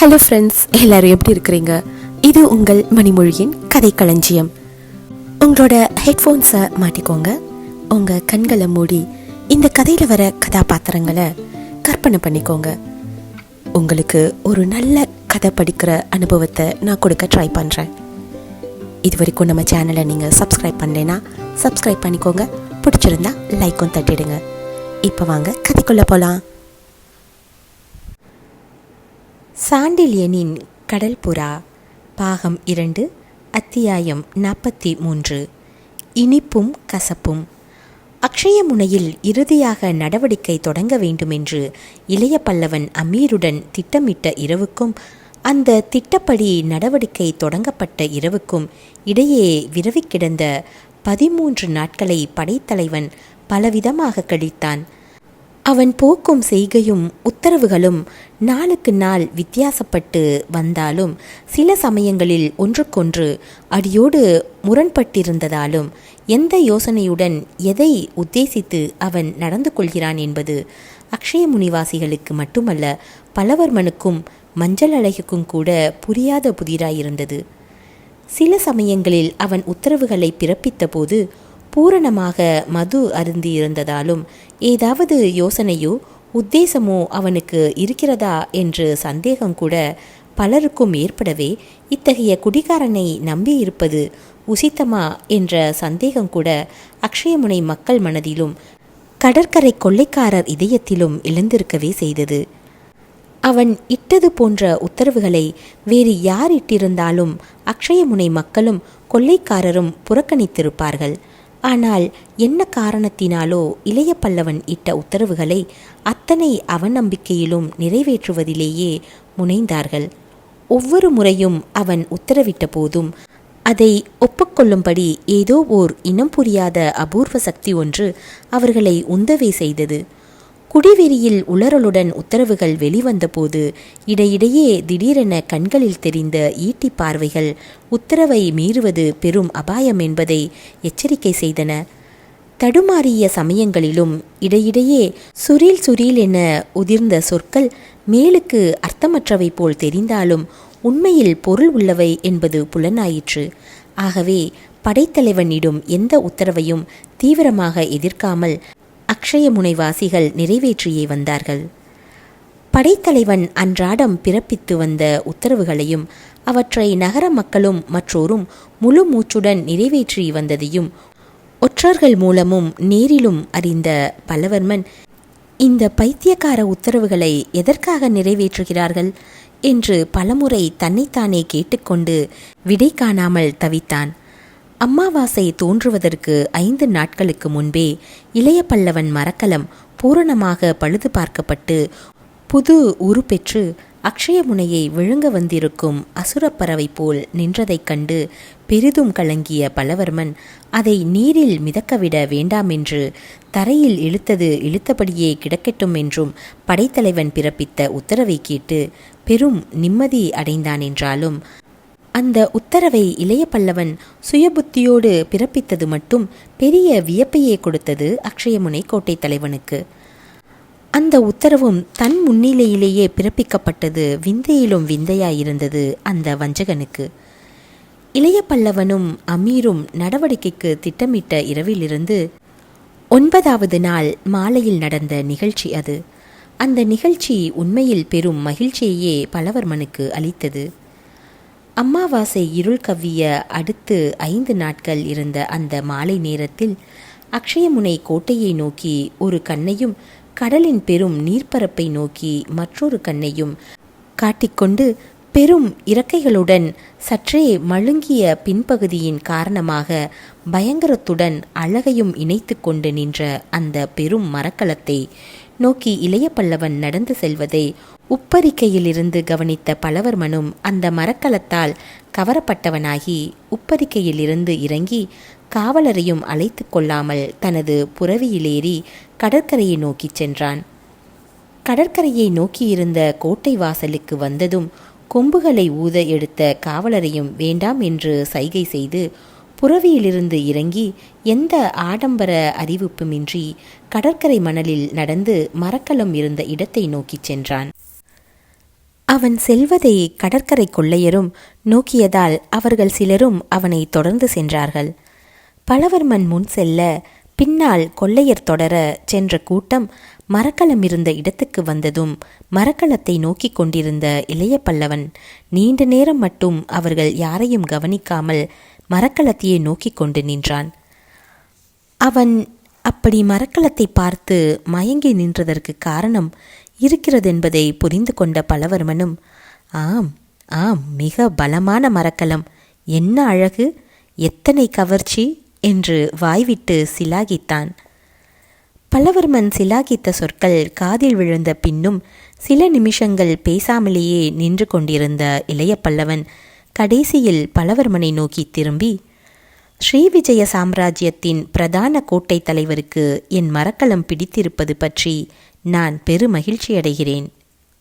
Hello friends, எல்லாரும் எப்படி இருக்கிறீங்க? இது உங்கள் மணிமொழியின் கதை களஞ்சியம். உங்களோட ஹெட்ஃபோன்ஸை மாட்டிக்கோங்க. உங்கள் கண்களை மூடி இந்த கதையில் வர கதாபாத்திரங்களை கற்பனை பண்ணிக்கோங்க. உங்களுக்கு ஒரு நல்ல கதை படிக்கிற அனுபவத்தை நான் கொடுக்க ட்ரை பண்ணுறேன். இது வரைக்கும் நம்ம சேனலை நீங்கள் சப்ஸ்கிரைப் பண்ணலைன்னா சப்ஸ்கிரைப் பண்ணிக்கோங்க. பிடிச்சிருந்தா லைக்கும் தட்டிடுங்க. இப்போ வாங்க கதைக்குள்ளே போகலாம். சாண்டில்யனின் கடல் புறா, பாகம் 2, அத்தியாயம் 43. இனிப்பும் கசப்பும். அக்ஷயமுனையில் இறுதியாக நடவடிக்கை தொடங்க வேண்டுமென்று இளைய பல்லவன் அமீருடன் திட்டமிட்ட இரவுக்கும் அந்த திட்டப்படி நடவடிக்கை தொடங்கப்பட்ட இரவுக்கும் இடையே விரவி கிடந்த 13 நாட்களை படைத்தலைவன் பலவிதமாக கழித்தான். அவன் போக்கும் செய்கையும் உத்தரவுகளும் நாளுக்கு நாள் வித்தியாசப்பட்டு வந்தாலும் சில சமயங்களில் ஒன்றுக்கொன்று அடியோடு முரண்பட்டிருந்ததாலும் எந்த யோசனையுடன் எதை உத்தேசித்து அவன் நடந்து கொள்கிறான் என்பது அக்ஷயமுனிவாசிகளுக்கு மட்டுமல்ல, பல்லவர்மனுக்கும் மஞ்சள் அழகுக்கும் கூட புரியாத புதிராயிருந்தது. சில சமயங்களில் அவன் உத்தரவுகளை பிறப்பித்த போது பூரணமாக மது அருந்தியிருந்ததாலும் ஏதாவது யோசனையோ உத்தேசமோ அவனுக்கு இருக்கிறதா என்று சந்தேகம் கூட பலருக்கும் ஏற்படவே இத்தகைய குடிகாரனை நம்பியிருப்பது உசித்தமா என்ற சந்தேகம் கூட அக்ஷயமுனை மக்கள் மனதிலும் கடற்கரை கொள்ளைக்காரர் இதயத்திலும் எழுந்திருக்கவே செய்தது. அவன் இட்டது போன்ற உத்தரவுகளை வேறு யார் இட்டிருந்தாலும் அக்ஷயமுனை மக்களும் கொள்ளைக்காரரும் புறக்கணித்திருப்பார்கள். ஆனால் என்ன காரணத்தினாலோ இளைய பல்லவன் இட்ட உத்தரவுகளை அத்தனை அவநம்பிக்கையிலும் நிறைவேற்றுவதிலேயே முனைந்தார்கள். ஒவ்வொரு முறையும் அவன் உத்தரவிட்ட போதும் அதை ஒப்புக்கொள்ளும்படி ஏதோ ஓர் இனம் புரியாத அபூர்வ சக்தி ஒன்று அவர்களை உந்தவே செய்தது. குடிவெறியில் உளறலுடன் உத்தரவுகள் வெளிவந்த போது இடையிடையே திடீரென கண்களில் தெரிந்த ஈட்டி பார்வைகள் உத்தரவை மீறுவது பெரும் அபாயம் என்பதை எச்சரிக்கை செய்தன. தடுமாறிய சமயங்களிலும் இடையிடையே சுரீல் என உதிர்ந்த சொற்கள் மேலுக்கு அர்த்தமற்றவை போல் தெரிந்தாலும் உண்மையில் பொருள் உள்ளவை என்பது புலனாயிற்று. ஆகவே படைத்தலைவனிடம் எந்த உத்தரவையும் தீவிரமாக எதிர்க்காமல் அக்ஷயமுனைவாசிகள் நிறைவேற்றியே வந்தார்கள். படைத்தலைவன் அன்றாடம் பிறப்பித்து வந்த உத்தரவுகளையும் அவற்றை நகர மக்களும் மற்றோரும் முழு மூச்சுடன் நிறைவேற்றி வந்ததையும் ஒற்றர்கள் மூலமும் நேரிலும் அறிந்த பல்லவர்மன் இந்த பைத்தியக்கார உத்தரவுகளை எதற்காக நிறைவேற்றுகிறார்கள் என்று பலமுறை தன்னைத்தானே கேட்டுக்கொண்டு விடை காணாமல் தவித்தான். அம்மாவாசை தோன்றுவதற்கு 5 நாட்களுக்கு முன்பே இளைய பல்லவன் மரக்கலம் பூரணமாக பழுது பார்க்கப்பட்டு புது உரு பெற்று அக்ஷயமுனையை விழுங்க வந்திருக்கும் அசுரப்பறவை போல் நின்றதைக் கண்டு பெரிதும் கலங்கிய பல்லவர்மன் அதை நீரில் மிதக்கவிட வேண்டாமென்று தரையில் இழுத்தபடியே கிடக்கட்டும் என்றும் படைத்தலைவன் பிறப்பித்த உத்தரவை கேட்டு பெரும் நிம்மதி அடைந்தான். என்றாலும் அந்த உத்தரவை இளைய பல்லவன் சுயபுத்தியோடு பிறப்பித்தது மட்டும் பெரிய வியப்பையே கொடுத்தது அக்ஷயமுனை கோட்டை தலைவனுக்கு. அந்த உத்தரவும் தன் முன்னிலையிலேயே பிறப்பிக்கப்பட்டது விந்தையிலும் விந்தையாயிருந்தது அந்த வஞ்சகனுக்கு. இளைய பல்லவனும் அமீரும் நடவடிக்கைக்கு திட்டமிட்ட இரவிலிருந்து 9வது நாள் மாலையில் நடந்த நிகழ்ச்சி அது. அந்த நிகழ்ச்சி உண்மையில் பெரும் மகிழ்ச்சியையே பல்லவர்மனுக்கு அளித்தது. அம்மாவாசை இருள் கவ்விய அடுத்து 5 நாட்கள் இருந்த அந்த மாலை நேரத்தில் அக்ஷயமுனை கோட்டையை நோக்கி ஒரு கண்ணையும் கடலின் பெரும் நீர்ப்பரப்பை நோக்கி மற்றொரு கண்ணையும் காட்டிக்கொண்டு பெரும் இறக்கைகளுடன் சற்றே மழுங்கிய பின்பகுதியின் காரணமாக பயங்கரத்துடன் அழகையும் இணைத்து கொண்டு நின்ற அந்த பெரும் மரக்கலத்தை நோக்கி இளைய பல்லவன் நடந்து செல்வதை உப்பரிக்கையிலிருந்து கவனித்த பல்லவர்மனும் அந்த மரக்கலத்தால் கவரப்பட்டவனாகி உப்பரிக்கையிலிருந்து இறங்கி காவலரையும் அழைத்து கொள்ளாமல் தனது புரவியிலேறி கடற்கரையை நோக்கி சென்றான். கடற்கரையை நோக்கியிருந்த கோட்டை வாசலுக்கு வந்ததும் கொம்புகளை ஊத எடுத்த காவலரையும் வேண்டாம் என்று சைகை செய்து புரவியிலிருந்து இறங்கி எந்த ஆடம்பர அறிவிப்புமின்றி கடற்கரை மணலில் நடந்து மரக்கலம் இருந்த இடத்தை நோக்கி சென்றான். அவன் செல்வதை கடற்கரை கொள்ளையரும் நோக்கியதால் அவர்கள் சிலரும் அவனை தொடர்ந்து சென்றார்கள். பலவர்மன் முன் செல்ல பின்னால் கொள்ளையர் தொடர சென்ற கூட்டம் மரக்கலம் இருந்த இடத்துக்கு வந்ததும் மரக்கலத்தை நோக்கி கொண்டிருந்த இளைய பல்லவன் நீண்ட நேரம் மட்டும் அவர்கள் யாரையும் கவனிக்காமல் மரக்கலத்தையே நோக்கி கொண்டு நின்றான். அவன் அப்படி மரக்கலத்தை பார்த்து மயங்கி நின்றதற்கு காரணம் இருக்கிறதென்பதை புரிந்து கொண்ட பலவர்மனும், ஆம் ஆம், மிக பலமான மரக்கலம், என்ன அழகு, எத்தனை கவர்ச்சி என்று வாய்விட்டு சிலாகித்தான். பல்லவர்மன் சிலாகித்த சொற்கள் காதில் விழுந்த பின்னும் சில நிமிஷங்கள் பேசாமலேயே நின்று கொண்டிருந்த இளைய பல்லவன் கடைசியில் பல்லவர்மனை நோக்கி திரும்பி, ஸ்ரீவிஜய சாம்ராஜ்யத்தின் பிரதான கோட்டை தலைவருக்கு என் மரக்கலம் பிடித்திருப்பது பற்றி நான் பெருமகிழ்ச்சியடைகிறேன்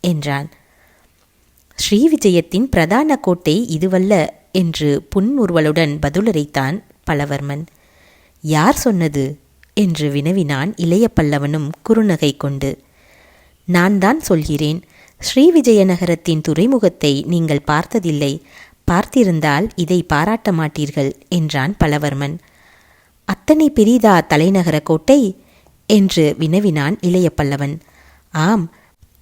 என்றான். ஸ்ரீவிஜயத்தின் பிரதான கோட்டை இதுவல்ல என்று புன்முறுவலுடன் பதிலுரைத்தான் பல்லவர்மன். யார் சொன்னது என்று வினவினான் இளைய பல்லவனும் குறுநகை கொண்டு. நான் தான் சொல்கிறேன், ஸ்ரீவிஜய நகரத்தின் துறைமுகத்தை நீங்கள் பார்த்ததில்லை, பார்த்திருந்தால் இதை பாராட்ட மாட்டீர்கள் என்றான் பல்லவர்மன். அத்தனை பெரிதா தலைநகர கோட்டை என்று வினவினான் இளைய பல்லவன். ஆம்,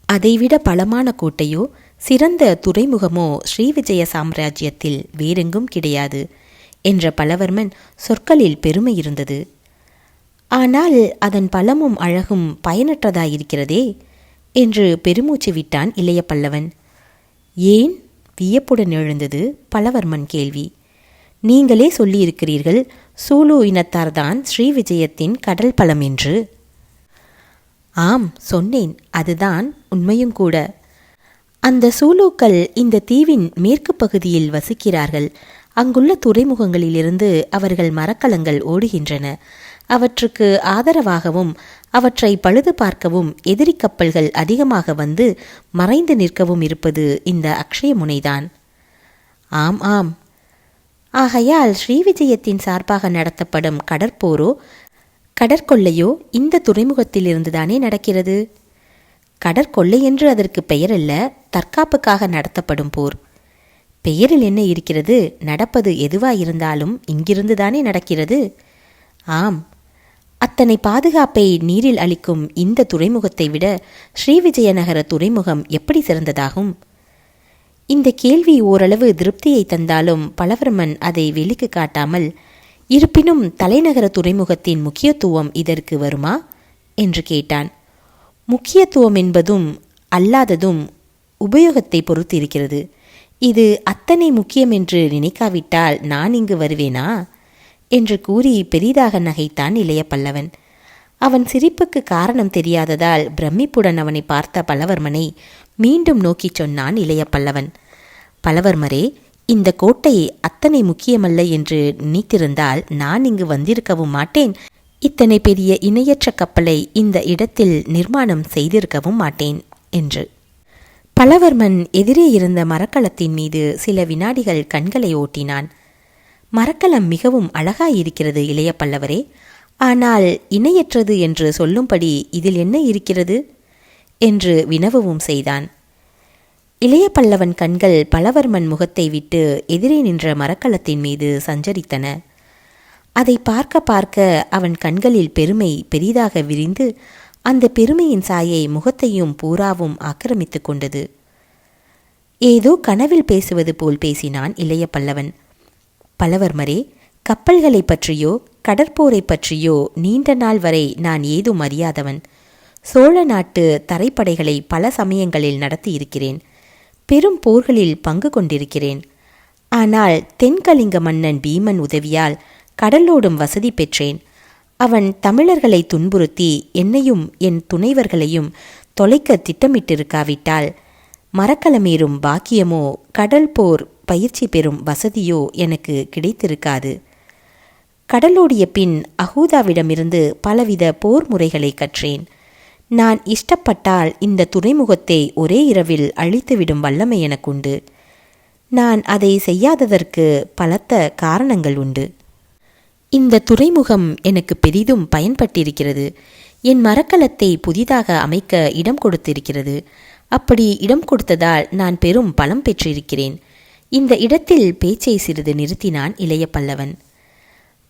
அதைவிட பலமான கோட்டையோ சிறந்த துறைமுகமோ ஸ்ரீவிஜய சாம்ராஜ்யத்தில் வேறெங்கும் கிடையாது என்ற பல்லவர்மன் சொற்களில் பெருமை இருந்தது. ஆனால் அதன் பலமும் அழகும் பயனற்றதாயிருக்கிறதே என்று பெருமூச்சு விட்டான் இளைய பல்லவன். ஏன்? வியப்புடன் எழுந்தது பல்லவர்மன் கேள்வி. நீங்களே சொல்லியிருக்கிறீர்கள் சூலு இனத்தார்தான் ஸ்ரீவிஜயத்தின் கடல் பலம் என்று. ஆம், சொன்னேன், அதுதான் உண்மையும் கூட. அந்த சூலூக்கள் இந்த தீவின் மேற்கு பகுதியில் வசிக்கிறார்கள். அங்குள்ள துறைமுகங்களிலிருந்து அவர்கள் மரக்கலங்கள் ஓடுகின்றன. அவற்றுக்கு ஆதரவாகவும் அவற்றை பழுது பார்க்கவும் எதிரி கப்பல்கள் அதிகமாக வந்து மறைந்து நிற்கவும் இருப்பது இந்த அக்ஷய முனைதான். ஆம் ஆம். ஆகையால் ஸ்ரீவிஜயத்தின் சார்பாக நடத்தப்படும் கடற்போரோ கடற்கொள்ளையோ இந்த துறைமுகத்திலிருந்துதானே நடக்கிறது. கடற்கொள்ளை என்று அதற்கு பெயரல்ல, தற்காப்புக்காக நடத்தப்படும் போர். பெயரில் என்ன இருக்கிறது? நடப்பது எதுவாயிருந்தாலும் இங்கிருந்துதானே நடக்கிறது. ஆம், அத்தனை பாதுகாப்பை நீரில் அளிக்கும் இந்த துறைமுகத்தை விட ஸ்ரீவிஜயநகர துறைமுகம் எப்படி சிறந்ததாகும்? இந்த கேள்வி ஓரளவு திருப்தியை தந்தாலும் பல்லவர்மன் அதை வெளிக்கு காட்டாமல், இருப்பினும் தலைநகர துறைமுகத்தின் முக்கியத்துவம் இதற்கு வருமா என்று கேட்டான். முக்கியத்துவம் என்பதும் அல்லாததும் உபயோகத்தை பொறுத்து இருக்கிறது. இது அத்தனை முக்கியம் என்று நினைக்காவிட்டால் நான் இங்கு வருவேனா என்று கூறி பெரிதாக நகைத்தான் இளைய பல்லவன். அவன் சிரிப்புக்கு காரணம் தெரியாததால் பிரமிப்புடன் அவனை பார்த்த பல்லவர்மனை மீண்டும் நோக்கி சொன்னான் இளைய பல்லவன். பல்லவர்மரே, இந்த கோட்டை அத்தனை முக்கியமல்ல என்று நினைத்திருந்தால் நான் இங்கு வந்திருக்கவும் மாட்டேன், இத்தனை பெரிய இணையற்ற கப்பலை இந்த இடத்தில் நிர்மாணம் செய்திருக்கவும் மாட்டேன் என்று. பல்லவர்மன் எதிரே இருந்த மரக்கலத்தின் மீது சில வினாடிகள் கண்களை ஓட்டினான். மரக்கலம் மிகவும் அழகாயிருக்கிறது இளைய பல்லவரே, ஆனால் இணையற்றது என்று சொல்லும்படி இதில் என்ன இருக்கிறது என்று வினவவும் செய்தான். இளைய பல்லவன் கண்கள் பல்லவர்மன் முகத்தை விட்டு எதிரே நின்ற மரக்கலத்தின் மீது சஞ்சரித்தன. அதை பார்க்க பார்க்க அவன் கண்களில் பெருமை பெரிதாக விரிந்து அந்த பெருமையின் சாயை முகத்தையும் பூராவும் ஆக்கிரமித்து கொண்டது. ஏதோ கனவில் பேசுவது போல் பேசினான் இளைய பல்லவன். பல்லவர்மரே, கப்பல்களை பற்றியோ கடற்போரை பற்றியோ நீண்ட நாள் வரை நான் ஏதும் அறியாதவன். சோழ நாட்டு தரைப்படைகளை பல சமயங்களில் நடத்தியிருக்கிறேன். பெரும் போர்களில் பங்கு கொண்டிருக்கிறேன். ஆனால் தென்கலிங்க மன்னன் பீமன் உதவியால் கடலோடும் வசதி பெற்றேன். அவன் தமிழர்களை துன்புறுத்தி என்னையும் என் துணைவர்களையும் தொலைக்க திட்டமிட்டிருக்காவிட்டால் மரக்கலமேறும் பாக்கியமோ கடல் போர் பயிற்சி பெறும் வசதியோ எனக்கு கிடைத்திருக்காது. கடலோடிய பின் அகூதாவிடமிருந்து பலவித போர் முறைகளை கற்றேன். நான் இஷ்டப்பட்டால் இந்த துறைமுகத்தை ஒரே இரவில் அழித்துவிடும் வல்லமை எனக்குண்டு. நான் அதை செய்யாததற்கு பலத்த காரணங்கள் உண்டு. இந்த துறைமுகம் எனக்கு பெரிதும் பயன்பட்டிருக்கிறது. என் மரக்கலத்தை புதிதாக அமைக்க இடம் கொடுத்திருக்கிறது. அப்படி இடம் கொடுத்ததால் நான் பெரும் பலம் பெற்றிருக்கிறேன். இந்த இடத்தில் பேச்சை சிறிது நிறுத்தினான் இளைய பல்லவன்.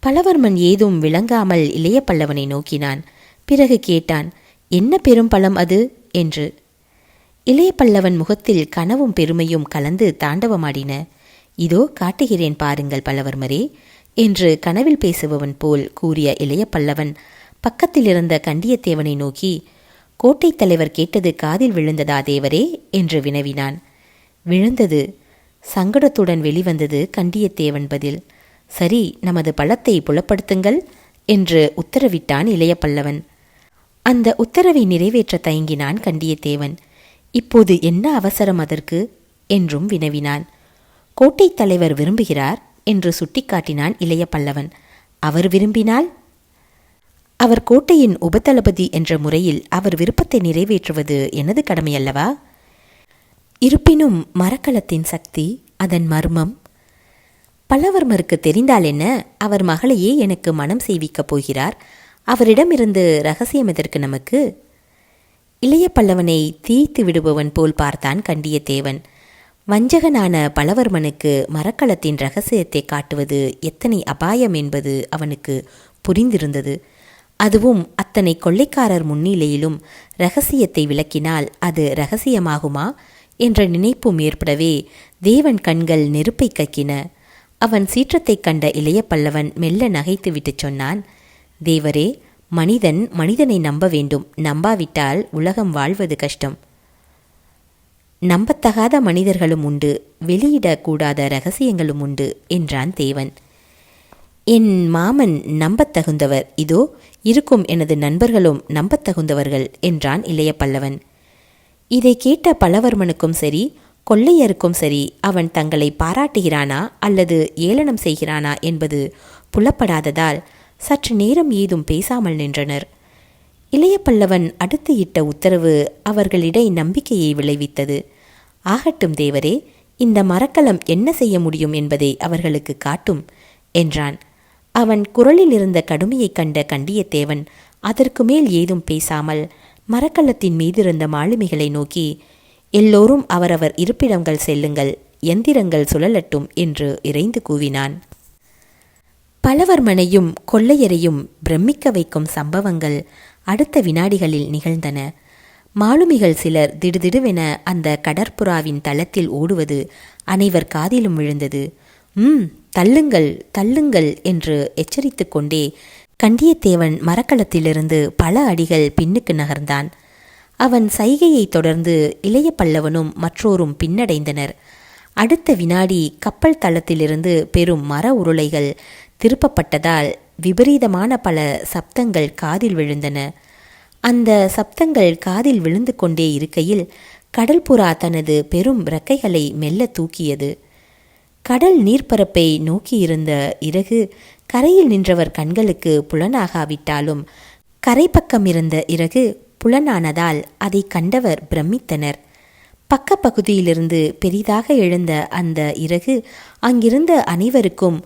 பலவர்மன் ஏதும் விளங்காமல் இளைய பல்லவனை நோக்கினான். பிறகு கேட்டான், என்ன பெரும் பலம் அது என்று. இளைய பல்லவன் முகத்தில் கனவும் பெருமையும் கலந்து தாண்டவமாடின. இதோ காட்டுகிறேன் பாருங்கள் பல்லவர்மரே என்று கனவில் பேசுபவன் போல் கூறிய இளைய பல்லவன் பக்கத்தில் இருந்த கண்டியத்தேவனை நோக்கி, கோட்டை தலைவர் கேட்டது காதில் விழுந்ததா தேவரே என்று வினவினான். விழுந்தது. சங்கடத்துடன் வெளிவந்தது கண்டியத்தேவன் பதில். சரி, நமது பலத்தை புலப்படுத்துங்கள் என்று உத்தரவிட்டான் இளைய பல்லவன். அந்த உத்தரவை நிறைவேற்ற தயங்கினான் கண்டியத்தேவன். இப்போது என்ன அவசரம் அதற்கு என்றும் வினவினான். கோட்டை தலைவர் விரும்புகிறார் என்று சுட்டிக்காட்டினான் இளைய பல்லவன். அவர் விரும்பினால்? அவர் கோட்டையின் உபதளபதி என்ற முறையில் அவர் விருப்பத்தை நிறைவேற்றுவது எனது கடமை அல்லவா? இருப்பினும் மரக்கலத்தின் சக்தி, அதன் மர்மம் பல்லவர்மருக்கு தெரிந்தால் என்ன? அவர் மகளையே எனக்கு மனம் செய்விக்கப் போகிறார். அவரிடமிருந்து ரகசியம் எதற்கு நமக்கு? இளைய பல்லவனை தீய்த்து விடுபவன் போல் பார்த்தான் கண்டியத்தேவன். வஞ்சகனான பல்லவர்மனுக்கு மரக்கலத்தின் ரகசியத்தை காட்டுவது எத்தனை அபாயம் என்பது அவனுக்கு புரிந்திருந்தது. அதுவும் அத்தனை கொள்ளைக்காரர் முன்னிலையிலும் ரகசியத்தை விளக்கினால் அது ரகசியமாகுமா என்ற நினைப்பும் ஏற்படவே தேவன் கண்கள் நெருப்பை கக்கின. அவன் சீற்றத்தைக் கண்ட இளைய பல்லவன் மெல்ல நகைத்துவிட்டு சொன்னான், தேவரே, மனிதன் மனிதனை நம்ப வேண்டும். நம்பாவிட்டால் உலகம் வாழ்வது கஷ்டம். நம்பத்தகாத மனிதர்களும் உண்டு, வெளியிடக்கூடாத ரகசியங்களும் உண்டு என்றான் தேவன். என் மாமன் நம்பத்தகுந்தவர். இதோ இருக்கும் எனது நண்பர்களும் நம்பத்தகுந்தவர்கள் என்றான் இளைய பல்லவன். இதை கேட்ட பல்லவர்மனுக்கும் சரி, கொள்ளையருக்கும் சரி, அவன் தங்களை பாராட்டுகிறானா அல்லது ஏளனம் செய்கிறானா என்பது புலப்படாததால் சற்று நேரம் ஏதும் பேசாமல் நின்றனர். இளைய பல்லவன் அடுத்து இட்ட உத்தரவு அவர்களிடை நம்பிக்கையை விளைவித்தது. ஆகட்டும் தேவரே, இந்த மரக்கலம் என்ன செய்ய முடியும் என்பதை அவர்களுக்கு காட்டும் என்றான். அவன் குரலில் இருந்த கடுமையைக் கண்ட கண்டியத்தேவன் அதற்கு மேல் ஏதும் பேசாமல் மரக்கலத்தின் மீதிருந்த மாலுமிகளை நோக்கி, எல்லோரும் அவரவர் இருப்பிடங்கள் செல்லுங்கள், எந்திரங்கள் சுழலட்டும் என்று இறைந்து கூவினான். பல்லவர்மனையும் கொள்ளையரையும் பிரமிக்க வைக்கும் சம்பவங்கள் அடுத்த வினாடிகளில் நிகழ்ந்தன. மாலுமிகள் சிலர் திடுதிடுவென அந்த கடற்புறாவின் தளத்தில் ஓடுவது அனைவர் காதிலும் விழுந்தது. தள்ளுங்கள் தள்ளுங்கள் என்று எச்சரித்து கொண்டே கண்டியத்தேவன் மரக்கலத்திலிருந்து பல அடிகள் பின்னுக்கு நகர்ந்தான். அவன் சைகையை தொடர்ந்து இளைய பல்லவனும் மற்றோரும் பின்னடைந்தனர். அடுத்த வினாடி கப்பல் தளத்திலிருந்து பெரும் மர உருளைகள் திருப்பப்பட்டதால் விபரீதமான பல சப்தங்கள் காதில் விழுந்தன. அந்த சப்தங்கள் காதில் விழுந்து கொண்டே இருக்கையில் கடல்புறா தனது பெரும் இறக்கைகளை மெல்ல தூக்கியது. கடல் நீர்ப்பரப்பை நோக்கியிருந்த இறகு கரையில் நின்றவர் கண்களுக்கு புலனாகாவிட்டாலும் கரைப்பக்கம் இருந்த இறகு புலனானதால் அதை கண்டவர் பிரமித்தனர். பக்கப்பகுதியிலிருந்து பெரிதாக எழுந்த அந்த இறகு அங்கிருந்த அனைவருக்கும்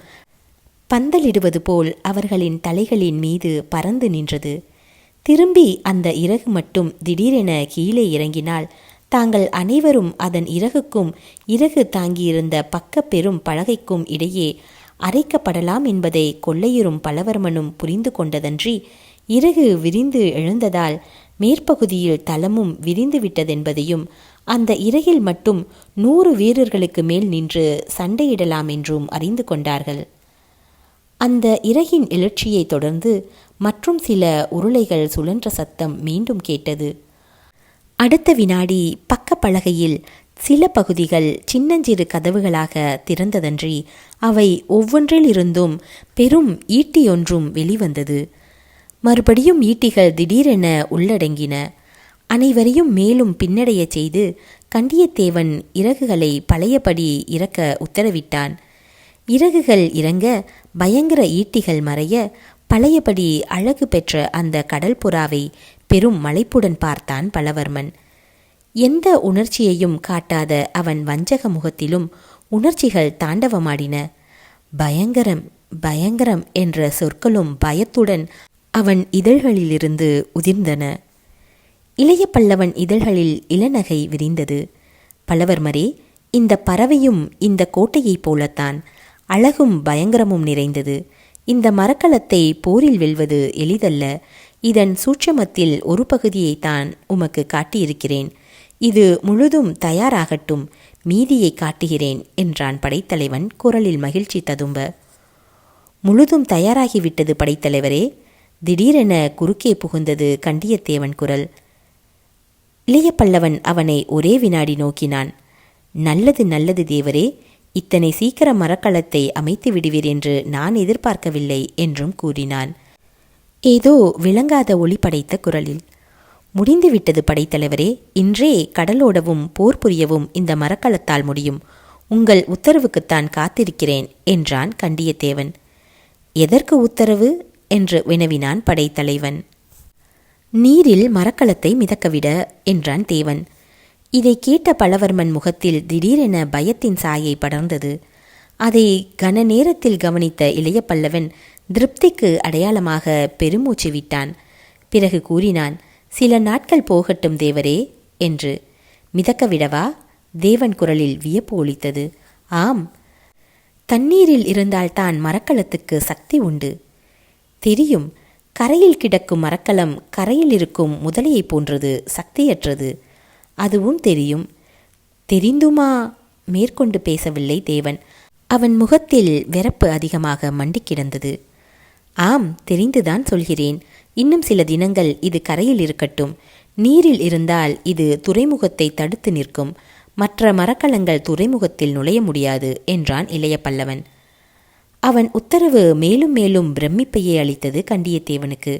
பந்தலிடுவது போல் அவர்களின் தலைகளின் மீது பறந்து நின்றது. திரும்பி அந்த இறகு மட்டும் திடீரென கீழே இறங்கினால் தாங்கள் அனைவரும் அதன் இறகுக்கும் இறகு தாங்கியிருந்த பக்க பெரும் பலகைக்கும் இடையே அரைக்கப்படலாம் என்பதை கொள்ளையரும் பல்லவர்மனும் புரிந்து கொண்டதன்றி, இறகு விரிந்து எழுந்ததால் மேற்பகுதியில் தளமும் விரிந்து விட்டதென்பதையும் அந்த இறகில் மட்டும் 100 வீரர்களுக்கு மேல் நின்று சண்டையிடலாம் என்றும் அறிந்து கொண்டார்கள். அந்த இறகின் எழுச்சியை தொடர்ந்து மற்றும் சில உருளைகள் சுழன்ற சத்தம் மீண்டும் கேட்டது. அடுத்த வினாடி பக்க பலகையில் சில பகுதிகள் சின்னஞ்சிறு கதவுகளாக திறந்ததன்றி அவை ஒவ்வொன்றிலிருந்தும் பெரும் ஈட்டியொன்றும் வெளிவந்தது. மறுபடியும் ஈட்டிகள் திடீரென உள்ளடங்கின. அனைவரையும் மேலும் பின்னடைய செய்து கண்டியத்தேவன் இறகுகளை பழையபடி இறக்க உத்தரவிட்டான். இறகுகள் இறங்க பயங்கர ஈட்டிகள் மறைய பழையபடி அழகு பெற்ற அந்த கடல்புறாவை பெரும் மலைப்புடன் பார்த்தான் பல்லவர்மன். எந்த உணர்ச்சியையும் காட்டாத அவன் வஞ்சக முகத்திலும் உணர்ச்சிகள் தாண்டவமாடின. பயங்கரம் பயங்கரம் என்ற சொற்களும் பயத்துடன் அவன் இதழ்களிலிருந்து உதிர்ந்தன. இளைய பல்லவன் இதழ்களில் இளநகை விரிந்தது. பல்லவர்மரே, இந்த பறவையும் இந்த கோட்டையைப் போலத்தான் அழகும் பயங்கரமும் நிறைந்தது. இந்த மரக்கலத்தை போரில் வெல்வது எளிதல்ல. இதன் சூட்சமத்தில் ஒரு பகுதியைத்தான் உமக்கு காட்டியிருக்கிறேன். இது முழுதும் தயாராகட்டும், மீதியை காட்டுகிறேன் என்றான் படைத்தலைவன் குரலில் மகிழ்ச்சி ததும்ப. முழுதும் தயாராகிவிட்டது படைத்தலைவரே. திடீரென குறுக்கே புகுந்தது கண்டியத்தேவன் குரல். இளைய பல்லவன் அவனை ஒரே வினாடி நோக்கினான். நல்லது நல்லது தேவரே, இத்தனை சீக்கிரம் மரக்கலத்தை அமைத்து விடுவீர் என்று நான் எதிர்பார்க்கவில்லை என்றும் கூறினான் ஏதோ விளங்காத ஒளி படைத்த குரலில். முடிந்துவிட்டது படைத்தலைவரே. இன்றே கடலோடவும் போர் புரியவும் இந்த மரக்கலத்தால் முடியும். உங்கள் உத்தரவுக்குத்தான் காத்திருக்கிறேன் என்றான் கண்டியத்தேவன். எதற்கு உத்தரவு என்று வினவினான் படைத்தலைவன். நீரில் மரக்கலத்தை மிதக்கவிட என்றான் தேவன். இதை கேட்ட பல்லவர்மன் முகத்தில் திடீரென பயத்தின் சாயை படர்ந்தது. அதை கன நேரத்தில் கவனித்த இளைய பல்லவன் திருப்திக்கு அடையாளமாக பெருமூச்சு விட்டான். பிறகு கூறினான், சில நாட்கள் போகட்டும் தேவரே என்று. மிதக்கவிடவா? தேவன் குரலில் வியப்பு ஒலித்தது. ஆம், தண்ணீரில் இருந்தால்தான் மரக்கலத்துக்கு சக்தி உண்டு. தெரியும். கரையில் கிடக்கும் மரக்கலம் கரையில் இருக்கும் முதலையை போன்றது, சக்தியற்றது. அதுவும் தெரியும். தெரிந்துமா? மேற்கொண்டு பேசவில்லை தேவன். அவன் முகத்தில் வெறப்பு அதிகமாக மண்டி கிடந்தது. ஆம், தெரிந்துதான் சொல்கிறேன். இன்னும் சில தினங்கள் இது கரையில் இருக்கட்டும். நீரில் இருந்தால் இது துறைமுகத்தை தடுத்து நிற்கும். மற்ற மரக்கலங்கள் துறைமுகத்தில் நுழைய முடியாது என்றான் இளைய பல்லவன். அவன் உத்தரவு மேலும் மேலும் பிரமிப்பையே அளித்தது கண்டியத்தேவனுக்கு.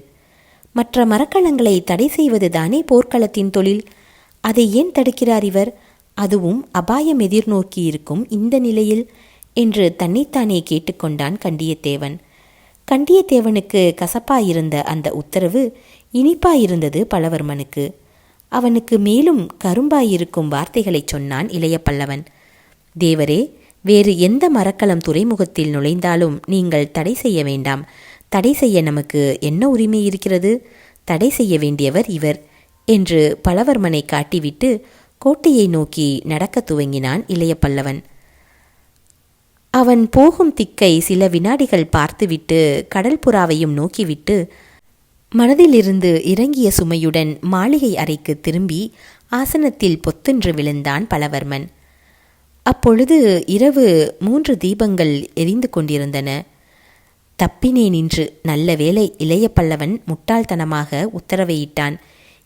மற்ற மரக்கலங்களை தடை செய்வதுதானே போர்க்களத்தின் தொழில். அதை ஏன் தடுக்கிறார் இவர்? அதுவும் அபாயம் எதிர்நோக்கி இருக்கும் இந்த நிலையில் என்று தன்னைத்தானே கேட்டுக்கொண்டான் கண்டியத்தேவன். கண்டியத்தேவனுக்கு கசப்பாயிருந்த அந்த உத்தரவு இனிப்பாயிருந்தது பல்லவர்மனுக்கு. அவனுக்கு மேலும் கரும்பாயிருக்கும் வார்த்தைகளை சொன்னான் இளைய பல்லவன். தேவரே, வேறு எந்த மரக்கலம் துறைமுகத்தில் நுழைந்தாலும் நீங்கள் தடை செய்ய வேண்டாம். தடை செய்ய நமக்கு என்ன உரிமை இருக்கிறது? தடை செய்ய வேண்டியவர் இவர் என்று பல்லவர்மனை காட்டிவிட்டு கோட்டையை நோக்கி நடக்க துவங்கினான் இளைய பல்லவன். அவன் போகும் திக்கை சில வினாடிகள் பார்த்துவிட்டு கடல் புறாவையும் நோக்கிவிட்டு மனதிலிருந்து இறங்கிய சுமையுடன் மாளிகை அறைக்கு திரும்பி ஆசனத்தில் பொத்தென்று விழுந்தான் பல்லவர்மன். அப்பொழுது இரவு 3 தீபங்கள் எரிந்து கொண்டிருந்தன. தப்பினேன் இன்று. நல்ல வேளை இளைய பல்லவன் முட்டாள்தனமாக உத்தரவையிட்டான்.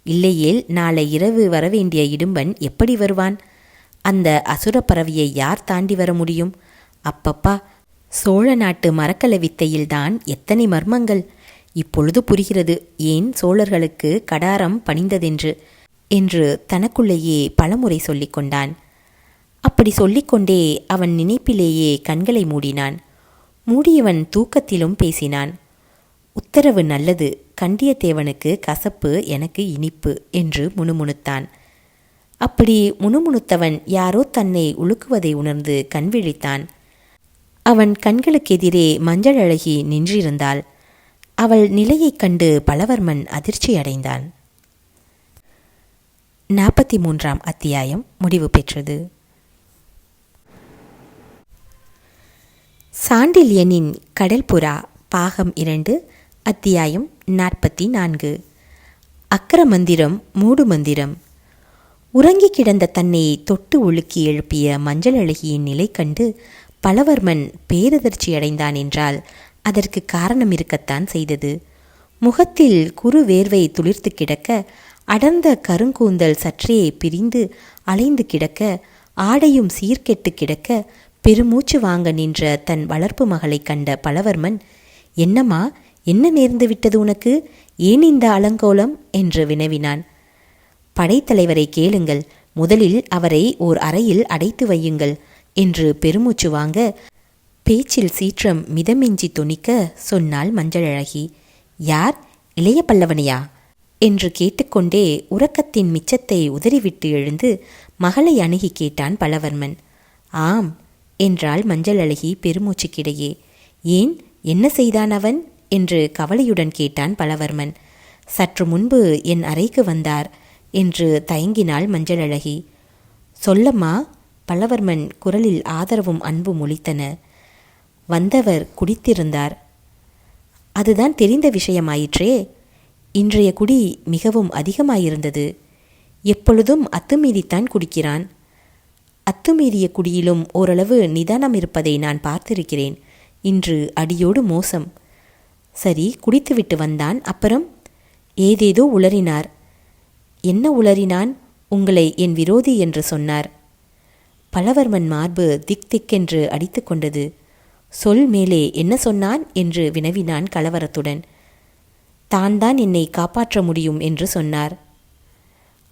இல்லையேல் நாளை இரவு வரவேண்டிய இடும்பன் எப்படி வருவான்? அந்த அசுர பறவையை யார் தாண்டி வர முடியும்? அப்பப்பா, சோழ நாட்டு மரக்கல வித்தையில்தான் எத்தனை மர்மங்கள்! இப்பொழுது புரிகிறது ஏன் சோழர்களுக்கு கடாரம் பணிந்ததென்று என்று தனக்குள்ளேயே பலமுறை சொல்லிக் கொண்டான். அப்படி சொல்லிக்கொண்டே அவன் நினைப்பிலேயே கண்களை மூடினான். மூடியவன் தூக்கத்திலும் பேசினான். உத்தரவு நல்லது, கண்டியத்தேவனுக்கு கசப்பு, எனக்கு இனிப்பு என்று முணுமுணுத்தான். அப்படி முணுமுணுத்தவன் யாரோ தன்னை உழுக்குவதை உணர்ந்து கண்விழித்தான். அவன் கண்களுக்கெதிரே மஞ்சள் அழகி நின்றிருந்தாள். அவள் நிலையைக் கண்டு பல்லவர்மன் அதிர்ச்சி அடைந்தான். 43ஆம் அத்தியாயம் முடிவு பெற்றது. சாண்டில்யனின் கடல்புறா பாகம் 2 அத்தியாயம் 44. அக்கரமந்திரம் மூடு மந்திரம். உறங்கி கிடந்த தன்னை தொட்டு உலுக்கி எழுப்பிய மஞ்சள் அழகியின் நிலை கண்டு பல்லவர்மன் பேரதிர்ச்சி அடைந்தான் என்றால் அதற்கு காரணம் இருக்கத்தான் செய்தது. முகத்தில் குறு வேர்வை துளிர்த்து கிடக்க, அடர்ந்த கருங்கூந்தல் சற்றே பிரிந்து அலைந்து கிடக்க, ஆடையும் சீர்கெட்டு கிடக்க, பெருமூச்சு வாங்க நின்ற தன் வளர்ப்பு மகளை கண்ட பல்லவர்மன், என்னம்மா, என்ன நேர்ந்து விட்டது உனக்கு? ஏன் இந்த அலங்கோலம் என்று வினவினான். படைத்தலைவரை கேளுங்கள், முதலில் அவரை ஓர் அறையில் அடைத்து வையுங்கள் என்று பெருமூச்சு வாங்க, பேச்சில் சீற்றம் மிதமிஞ்சி தொனிக்க சொன்னாள் மஞ்சளழகி. யார்? இளைய பல்லவனையா என்று கேட்டுக்கொண்டே உறக்கத்தின் மிச்சத்தை உதறிவிட்டு எழுந்து மகளை அணுகி கேட்டான் பல்லவர்மன். ஆம் என்றாள் மஞ்சள் அழகி பெருமூச்சுக்கிடையே. ஏன், என்ன செய்தான் அவன் என்று கவலையுடன் கேட்டான் பல்லவர்மன். சற்று முன்பு என் அறைக்கு வந்தார். என்று தயங்கினாள் மஞ்சளழகி. சொல்லம்மா. பல்லவர்மன் குரலில் ஆதரவும் அன்பும் ஒலித்தன. வந்தவர் குடித்திருந்தார். அதுதான் தெரிந்த விஷயமாயிற்றே. இன்றைய குடி மிகவும் அதிகமாயிருந்தது. எப்பொழுதும் அத்துமீறித்தான் குடிக்கிறான். அத்துமீறிய குடியிலும் ஓரளவு நிதானம் இருப்பதை நான் பார்த்திருக்கிறேன். இன்று அடியோடு மோசம். சரி, குடித்துவிட்டு வந்தான். அப்புறம் ஏதேதோ உளறினார். என்ன உளறினான்? உங்களை என் விரோதி என்று சொன்னார். பல்லவர்மன் மார்பு திக் திக்கென்று அடித்து கொண்டது. சொல் மேலே, என்ன சொன்னான் என்று வினவினான் கலவரத்துடன். தான் என்னை காப்பாற்ற முடியும் என்று சொன்னார்.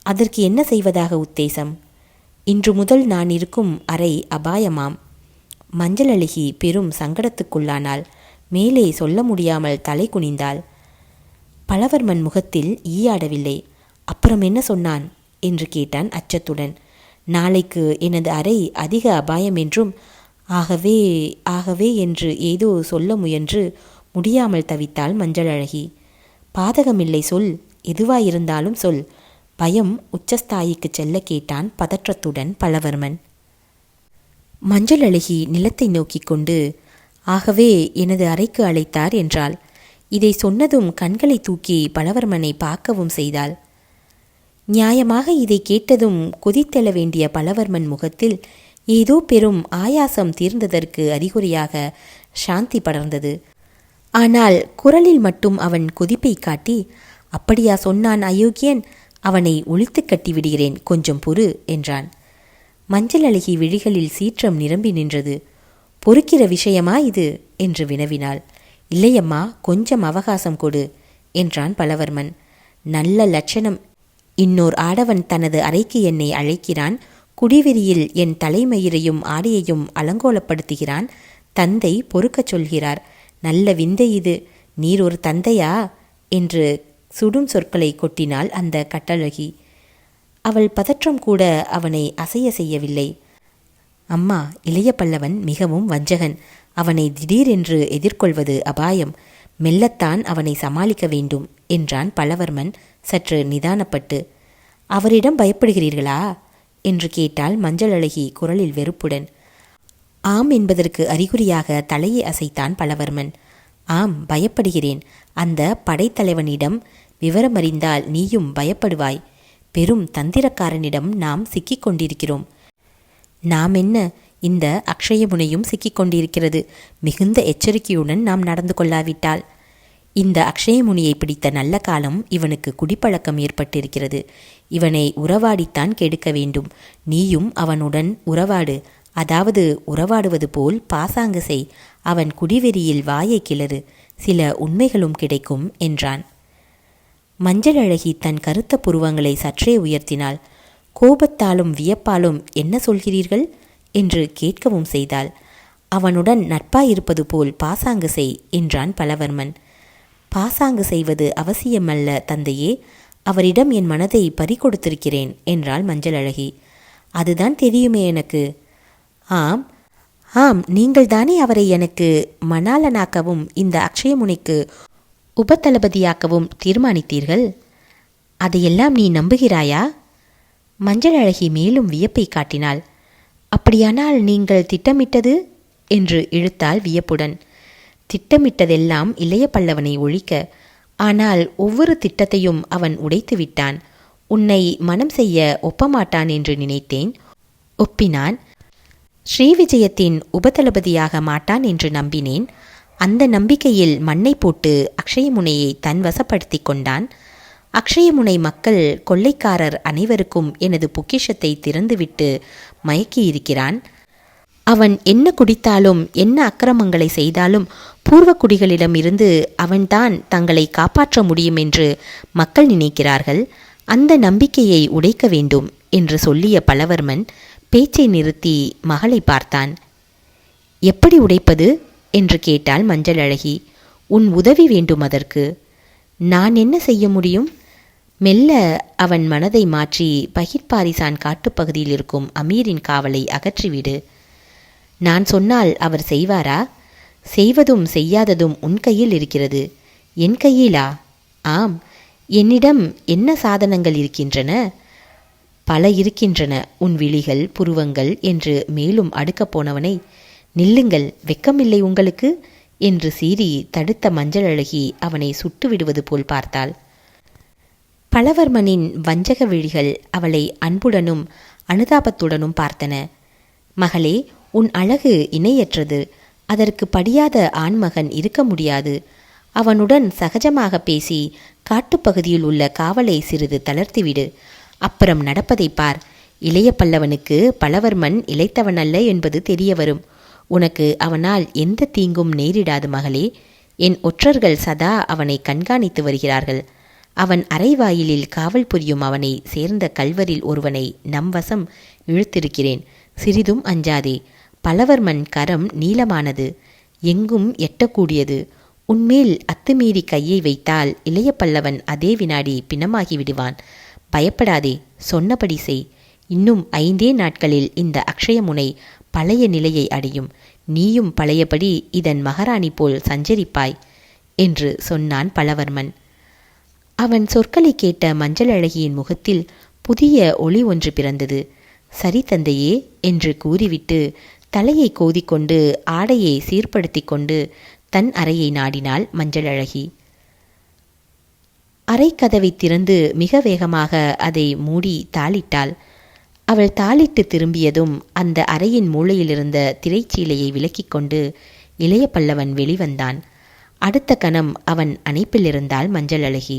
அதற்கு என்ன செய்வதாக உத்தேசம்? இன்று முதல் நான் இருக்கும் அறை அபாயமாம். மஞ்சளழகி பெரும் சங்கடத்துக்குள்ளானாள். மேலே சொல்ல முடியாமல் தலை குனிந்தாள். பல்லவர்மன் முகத்தில் ஈயாடவில்லை. அப்புறம் என்ன சொன்னான் என்று கேட்டான் அச்சத்துடன். நாளைக்கு எனது அறை அதிக அபாயம் என்றும் ஆகவே என்று ஏதோ சொல்ல முயன்று முடியாமல் தவித்தாள் மஞ்சளழகி. பாதகமில்லை, சொல். எதுவாயிருந்தாலும் சொல். பயம் உச்சஸ்தாயிக்கு செல்ல கேட்டான் பதற்றத்துடன் பல்லவர்மன். மஞ்சளழகி நிலத்தை நோக்கி கொண்டு, ஆகவே எனது அறைக்கு அழைத்தார் என்றாள். இதை சொன்னதும் கண்களை தூக்கி பல்லவர்மனை பார்க்கவும் செய்தாள். நியாயமாக இதை கேட்டதும் கொதித்தெழ வேண்டிய பல்லவர்மன் முகத்தில் ஏதோ பெரும் ஆயாசம் தீர்ந்ததற்கு அறிகுறியாக சாந்தி படர்ந்தது. ஆனால் குரலில் மட்டும் அவன் கொதிப்பை காட்டி, அப்படியா சொன்னான் அயோக்கியன்? அவனை ஒழித்து கட்டிவிடுகிறேன், கொஞ்சம் பொறு என்றான். மஞ்சளழகி விழிகளில் சீற்றம் நிரம்பி நின்றது. பொறுக்கிற விஷயமா இது என்று வினவினாள். இல்லையம்மா, கொஞ்சம் அவகாசம் கொடு என்றான் பல்லவர்மன். நல்ல லட்சணம். இன்னோர் ஆடவன் தனது அறைக்கு என்னை அழைக்கிறான். குடிவெறியில் என் தலைமயிரையும் ஆடையையும் அலங்கோலப்படுத்துகிறான். தந்தை பொறுக்கச் சொல்கிறார். நல்ல விந்தை இது. நீர் ஒரு தந்தையா என்று சுடும் சொற்களை கொட்டினாள் அந்த கட்டழகி. அவள் பதற்றம் கூட அவனை அசைய செய்யவில்லை. அம்மா, இளைய பல்லவன் மிகவும் வஞ்சகன். அவனை திடீரென்று எதிர்கொள்வது அபாயம். மெல்லத்தான் அவனை சமாளிக்க வேண்டும் என்றான் பல்லவர்மன் சற்று நிதானப்பட்டு. அவரிடம் பயப்படுகிறீர்களா என்று கேட்டாள் மஞ்சளழகி குரலில் வெறுப்புடன். ஆம் என்பதற்கு அறிகுறியாக தலையை அசைத்தான் பல்லவர்மன். ஆம், பயப்படுகிறேன். அந்த படைத்தலைவனிடம் விவரமறிந்தால் நீயும் பயப்படுவாய். பெரும் தந்திரக்காரனிடம் நாம் சிக்கிக் கொண்டிருக்கிறோம். நாம் என்ன, இந்த அக்ஷயமுனையும் சிக்கிக் கொண்டிருக்கிறது. மிகுந்த எச்சரிக்கையுடன் நாம் நடந்து கொள்ளாவிட்டால். இந்த அக்ஷயமுனியை பிடித்த நல்ல காலம் இவனுக்கு குடிப்பழக்கம் ஏற்பட்டிருக்கிறது. இவனை உறவாடித்தான் கெடுக்க வேண்டும். நீயும் அவனுடன் உறவாடு. அதாவது உறவாடுவது போல் பாசாங்கு செய். அவன் குடிவெறியில் வாயை கிளறு. சில உண்மைகளும் கிடைக்கும் என்றான். மஞ்சளழகி தன் கருத்த புருவங்களை சற்றே உயர்த்தினாள். கோபத்தாலும் வியப்பாலும் என்ன சொல்கிறீர்கள் என்று கேட்கவும் செய்தாள். அவனுடன் நட்பாயிருப்பது போல் பாசாங்கு செய் என்றான் பல்லவர்மன். பாசாங்கு செய்வது அவசியமல்ல தந்தையே. அவரிடம் என் மனதை பறிகொடுத்திருக்கிறேன் என்றாள் மஞ்சளழகி. அதுதான் தெரியுமே எனக்கு. ஆம் ஆம், நீங்கள் தானே அவரை எனக்கு மணாளனாக்கவும் இந்த அக்ஷயமுனைக்கு உபதளபதியாக்கவும் தீர்மானித்தீர்கள். அதையெல்லாம் நீ நம்புகிறாயா? மஞ்சளழகி மேலும் வியப்பை காட்டினாள். அப்படியானால் நீங்கள் திட்டமிட்டது என்று இழுத்தாள் வியப்புடன். திட்டமிட்டதெல்லாம் இளைய பல்லவனை ஒழிக்க. ஆனால் ஒவ்வொரு திட்டத்தையும் அவன் உடைத்து விட்டான். உன்னை மனம் செய்ய ஒப்பமாட்டான் என்று நினைத்தேன். ஒப்பினான். ஸ்ரீவிஜயத்தின் உபதளபதியாக மாட்டான் என்று நம்பினேன். அந்த நம்பிக்கையில் மண்ணை போட்டு அக்ஷயமுனையை தன் வசப்படுத்தி கொண்டான். அக்ஷயமுனை மக்கள் கொள்ளைக்காரர் அனைவருக்கும் எனது பொக்கிஷத்தை திறந்துவிட்டு மயக்கியிருக்கிறான். அவன் என்ன குடித்தாலும் என்ன அக்கிரமங்களை செய்தாலும் பூர்வக்குடிகளிடமிருந்து அவன்தான் தங்களை காப்பாற்ற முடியும் என்று மக்கள் நினைக்கிறார்கள். அந்த நம்பிக்கையை உடைக்க வேண்டும் என்று சொல்லிய பல்லவர்மன் பேச்சை நிறுத்தி மகளை பார்த்தான். எப்படி உடைப்பது என்று கேட்டாள் மஞ்சளழகி. உன் உதவி வேண்டும் அதற்கு. நான் என்ன செய்ய முடியும்? மெல்ல அவன் மனதை மாற்றி பகிர்பாரிசான் காட்டுப்பகுதியில் இருக்கும் அமீரின் காவலை அகற்றிவிடு. நான் சொன்னால் அவர் செய்வாரா? செய்வதும் செய்யாததும் உன் கையில் இருக்கிறது. என் கையிலா? ஆம், என்னிடம் என்ன சாதனங்கள் இருக்கின்றன? பல இருக்கின்றன. உன் விழிகள், புருவங்கள் என்று மேலும் அடுக்கப் போனவனை, நில்லுங்கள், வெக்கமில்லை உங்களுக்கு என்று சீறி தடுத்த மஞ்சள் அழகி அவனை சுட்டு விடுவது போல் பார்த்தாள். பலவர்மனின் வஞ்சக விழிகள் அவளை அன்புடனும் அனுதாபத்துடனும் பார்த்தன. மகளே, உன் அழகு இணையற்றது. அதற்கு படியாத ஆண்மகன் இருக்க முடியாது. அவனுடன் சகஜமாக பேசி காட்டுப்பகுதியில் உள்ள காவலை சிறிது தளர்த்திவிடு. அப்புறம் நடப்பதை பார். இளைய பல்லவனுக்கு பலவர்மன் இளைத்தவன் அல்ல என்பது தெரிய வரும். உனக்கு அவனால் எந்த தீங்கும் நேரிடாது மகளே. என் ஒற்றர்கள் சதா அவனை கண்காணித்து வருகிறார்கள். அவன் அரைவாயிலில் காவல் புரியும் அவனை சேர்ந்த கல்வரில் ஒருவனை நம் வசம் இழுத்திருக்கிறேன். சிறிதும் அஞ்சாதே. பலவர்மன் கரம் நீளமானது, எங்கும் எட்டக்கூடியது. உன்மேல் அத்துமீறி கையை வைத்தால் இளைய பல்லவன் அதே வினாடி பிணமாகி விடுவான். பயப்படாதே, சொன்னபடி செய். இன்னும் 5 நாட்களில் இந்த அக்ஷயமுனை பழைய நிலையை அடையும். நீயும் பழையபடி இதன் மகாராணி போல் சஞ்சரிப்பாய் என்று சொன்னான் பலவர்மன். அவன் சொற்களை கேட்ட மஞ்சள் அழகியின் முகத்தில் புதிய ஒளி ஒன்று பிறந்தது. சரி தந்தையே என்று கூறிவிட்டு தலையை கோதிக்கொண்டு ஆடையை சீர்படுத்தி கொண்டு தன் அறையை நாடினாள் மஞ்சள் அழகி. அறை கதவை திறந்து மிக வேகமாக அதை மூடி தாளிட்டாள். அவள் தாளிட்டு திரும்பியதும் அந்த அறையின் மூலையிலிருந்த திரைச்சீலையை விலக்கிக் கொண்டு இளைய பல்லவன் வெளிவந்தான். அடுத்த கணம் அவன் அணைப்பில் இருந்தாள் மஞ்சள் அழகி.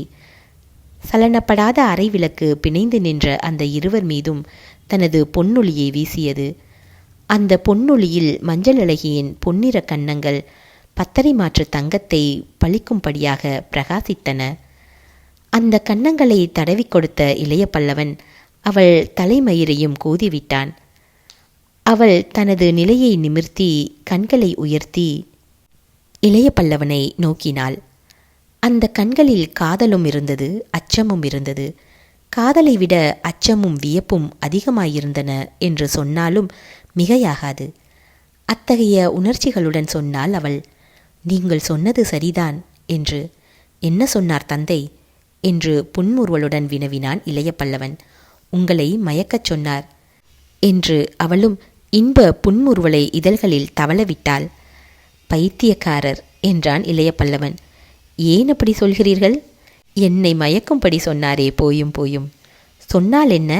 சலனப்படாத அறை விளக்கு பிணைந்து நின்ற அந்த இருவர் மீதும் தனது பொன்னொளியை வீசியது. அந்த பொன்னொளியில் மஞ்சள் அழகியின் பொன்னிற கன்னங்கள் பத்தரை மாற்று தங்கத்தை பளிக்கும்படியாக பிரகாசித்தன. அந்த கன்னங்களை தடவி கொடுத்த இளைய பல்லவன் அவள் தலைமயிரையும் கோதிவிட்டான். அவள் தனது நிலையை நிமிர்த்தி கண்களை உயர்த்தி இளைய பல்லவனை நோக்கினாள். அந்த கண்களில் காதலும் இருந்தது, அச்சமும் இருந்தது. காதலை விட அச்சமும் வியப்பும் அதிகமாயிருந்தன என்று சொன்னாலும் மிகையாகாது. அத்தகைய உணர்ச்சிகளுடன் சொன்னாள் அவள். நீங்கள் சொன்னது சரிதான் என்று. என்ன சொன்னார் தந்தை என்று புன்முறுவலுடன் வினவினான் இளைய பல்லவன். உங்களை மயக்கச் சொன்னார் என்று அவளும் இன்ப புன்முறுவலை இதழ்களில் தவளவிட்டாள். பைத்தியக்காரர் என்றான் இளைய பல்லவன். ஏன் அப்படி சொல்கிறீர்கள்? என்னை மயக்கும்படி சொன்னாரே, போயும் போயும். சொன்னால் என்ன?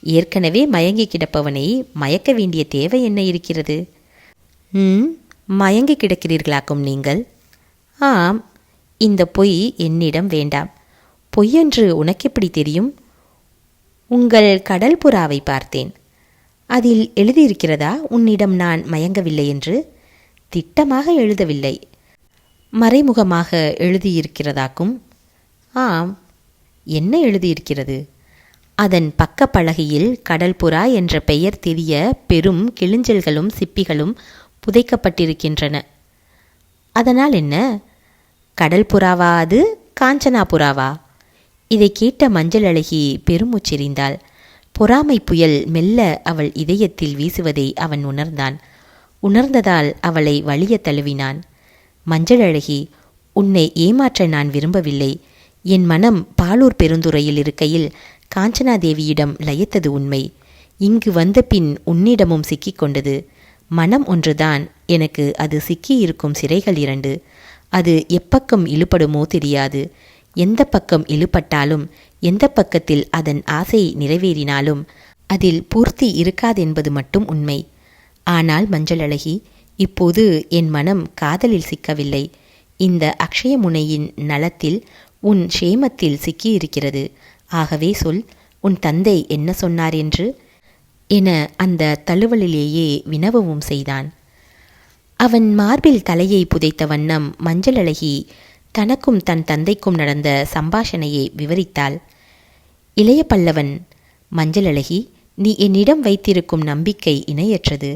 ஏற்கனவே மயங்கி கிடப்பவனை மயக்க வேண்டிய தேவை என்ன இருக்கிறது? மயங்கி கிடக்கிறீர்களாக்கும் நீங்கள். ஆம், இந்த பொய் என்னிடம் வேண்டாம். பொய்யென்று உனக்கெப்படி தெரியும்? உங்கள் கடல் புறாவை பார்த்தேன். அதில் எழுதியிருக்கிறதா உன்னிடம் நான் மயங்கவில்லை என்று? திட்டமாக எழுதவில்லை, மறைமுகமாக எழுதியிருக்கிறதாக்கும். ஆம். என்ன எழுதியிருக்கிறது? அதன் பக்க பலகையில் கடல் புறா என்ற பெயர் தெரிய பெரும் கிளிஞ்சல்களும் சிப்பிகளும் புதைக்கப்பட்டிருக்கின்றன. அதனால் என்ன? கடல் புறாவா அது, காஞ்சனா புறாவா? இதை கேட்ட மஞ்சள் அழகி பெருமூச்செறிந்தாள். பொறாமை புயல் மெல்ல அவள் இதயத்தில் வீசுவதை அவன் உணர்ந்தான். உணர்ந்ததால் அவளை வலிய தழுவினான். மஞ்சள் அழகி, உன்னை ஏமாற்ற நான் விரும்பவில்லை. என் மனம் பாலூர் பெருந்துறையில் இருக்கையில் காஞ்சனாதேவியிடம் லயித்தது உண்மை. இங்கு வந்த பின் உன்னிடமும் சிக்கிக்கொண்டது. மனம் ஒன்றுதான், எனக்கு அது சிக்கியிருக்கும் சிறைகள் 2. அது எப்பக்கம் இழுபடுமோ தெரியாது. எந்த பக்கம் இழுபட்டாலும், எந்த பக்கத்தில் அதன் ஆசை நிறைவேறினாலும் அதில் பூர்த்தி இருக்காதென்பது மட்டும் உண்மை. ஆனால் மஞ்சள் அழகி, இப்போது என் மனம் காதலில் சிக்கவில்லை. இந்த அக்ஷயமுனையின் நலத்தில், உன் க்ஷேமத்தில் சிக்கியிருக்கிறது. ஆகவே சொல், உன் தந்தை என்ன சொன்னார் என்று என அந்த தழுவலிலேயே வினவவும் செய்தான். அவன் மார்பில் தலையை புதைத்த வண்ணம் மஞ்சள் அழகி தனக்கும் தன் தந்தைக்கும் நடந்த சம்பாஷணையை விவரித்தாள். இளைய பல்லவன், மஞ்சள் அழகி, நீ என்னிடம் வைத்திருக்கும் நம்பிக்கை இணையற்றது.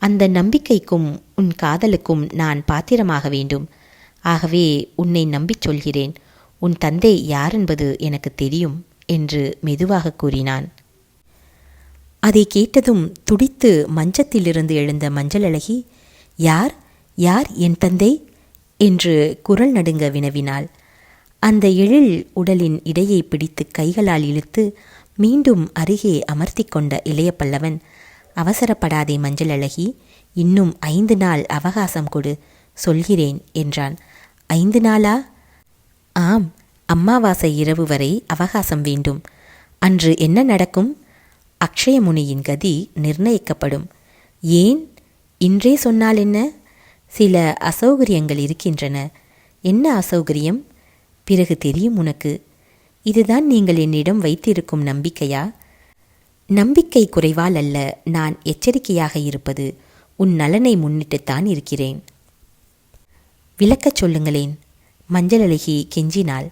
அந்த நம்பிக்கைக்கும் உன் காதலுக்கும் நான் பாத்திரமாக வேண்டும். ஆகவே உன்னை நம்பிச் சொல்கிறேன். உன் தந்தை யாரென்பது எனக்கு தெரியும் என்று மெதுவாக கூறினான். அதை கேட்டதும் துடித்து மஞ்சத்திலிருந்து எழுந்த மஞ்சள் அழகி, யார் யார் என் தந்தை என்று குரல் நடுங்க வினவினாள். அந்த எழில் உடலின் இடையை பிடித்து கைகளால் இழுத்து மீண்டும் அருகே அமர்த்தி கொண்ட இளைய பல்லவன், அவசரப்படாதே மஞ்சள் அழகி, இன்னும் 5 நாள் அவகாசம் கொடு, சொல்கிறேன் என்றான். 5 நாளா? ஆம், அம்மாவாசை இரவு வரை அவகாசம் வேண்டும். அன்று என்ன நடக்கும்? அக்ஷயமுனியின் கதி நிர்ணயிக்கப்படும். ஏன்? இன்றே சொன்னால் என்ன? சில அசௌகரியங்கள் இருக்கின்றன. என்ன அசௌகரியம்? பிறகு தெரியும் உனக்கு. இதுதான் நீங்கள் என்னிடம் வைத்திருக்கும் நம்பிக்கையா? நம்பிக்கை குறைவால் அல்ல, நான் எச்சரிக்கையாக இருப்பது. உன் நலனை முன்னிட்டுத்தான் இருக்கிறேன். விளக்கச் சொல்லுங்களேன், மஞ்சள் அழகி கெஞ்சினாள்.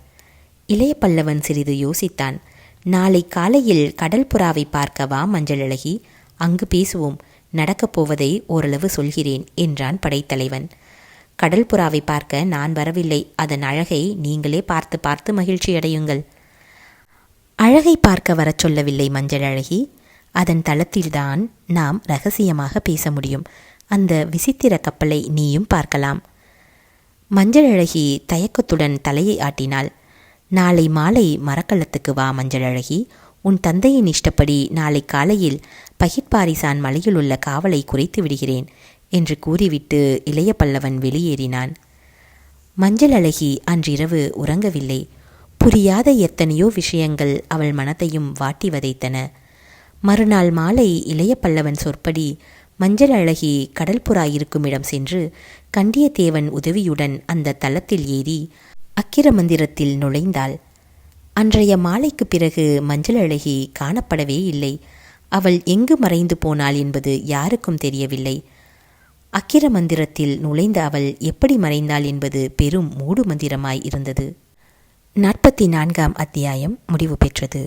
இளைய பல்லவன் சிறிது யோசித்தான். நாளை காலையில் கடல் புறாவை பார்க்க வா மஞ்சள் அழகி, அங்கு பேசுவோம். நடக்கப் போவதை ஓரளவு சொல்கிறேன் என்றான் படைத்தலைவன். கடல் புறாவை பார்க்க நான் வரவில்லை. அதன் அழகை நீங்களே பார்த்து பார்த்து மகிழ்ச்சியடையுங்கள். அழகை பார்க்க வரச் சொல்லவில்லை மஞ்சள் அழகி. அதன் தளத்தில்தான் நாம் ரகசியமாக பேச முடியும். அந்த விசித்திர கப்பலை நீயும் பார்க்கலாம். மஞ்சள் அழகி தயக்கத்துடன் தலையை ஆட்டினாள். நாளை மாலை மரக்கலத்துக்கு வா மஞ்சள் அழகி. உன் தந்தையின் இஷ்டப்படி நாளை காலையில் பகிட்பாரிசான் மலையில் உள்ள காவலை குறைத்து விடுகிறேன் என்று கூறிவிட்டு இளைய பல்லவன் வெளியேறினான். மஞ்சள் அழகி அன்றிரவு உறங்கவில்லை. புரியாத எத்தனையோ விஷயங்கள் அவள் மனத்தையும் வாட்டி வதைத்தன. மறுநாள் மாலை இளைய பல்லவன் சொற்படி மஞ்சள் அழகி கடல்புறா இருக்குமிடம் சென்று கண்டியத்தேவன் உதவியுடன் அந்த தளத்தில் ஏறி அக்கிர மந்திரத்தில் நுழைந்தாள். அன்றைய மாலைக்கு பிறகு மஞ்சள் அழகி காணப்படவே இல்லை. அவள் எங்கு மறைந்து போனாள் என்பது யாருக்கும் தெரியவில்லை. அக்கிர மந்திரத்தில் நுழைந்த அவள் எப்படி மறைந்தாள் என்பது பெரும் மூடு மந்திரமாய் இருந்தது. 44ஆம் அத்தியாயம் முடிவு பெற்றது.